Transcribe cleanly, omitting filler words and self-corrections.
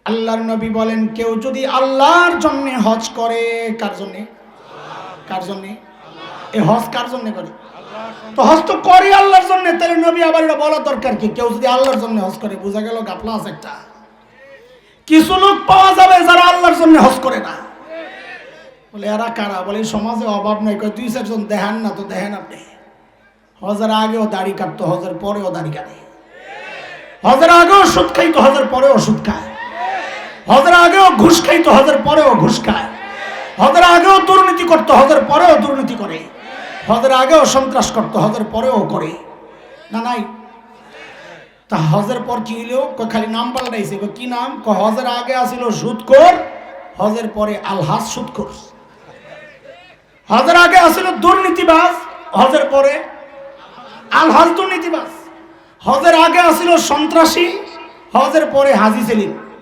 আল্লাহর নবী বলেন, কেউ যদি আল্লাহর জন্য হজ করে, কার জন্য? কার জন্য? এই হজ কার জন্য করে? তো হজ তো করে আল্লাহর জন্য, তাহলে নবী আবার এটা বলা দরকার কি? কেউ যদি আল্লাহর জন্য হজ করে, বোঝা গেল গাফলা আছে একটা। কিছু লোক পাওয়া যাবে যারা আল্লাহর জন্য হজ করে না। বলে এরা কারা? বলে সমাজে অভাব নাই। কয় দুই চারজন দেখেন না তো, দেখেন আপনি। হজের আগেও দাড়ি কাটতো, হজের পরেও দাড়ি কাটে। হজের আগেও সুদ খাইতো, হজের পরেও সুদ খায়। হজের আগেও ঘুষ খাইতো, হজের পরেও ঘুষ খায়। হজের আগেও দুর্নীতি করতো, হজের পরেও দুর্নীতি করে। হজের আগেও সন্ত্রাস করতো, হজের পরেও করে। না নাই? তা হজের পর কি হইল? খালি নাম পাল্টাইছে। কি নাম? হজের আগে আসিল সুদখোর, হজের পরে আলহাজ সুদখোর। হজের আগে আসিল দুর্নীতিবাজ, হজের পরে আলহাজ দুর্নীতিবাজ। হজের আগে আসিল সন্ত্রাসী, হজের পরে হাজি সেলিম।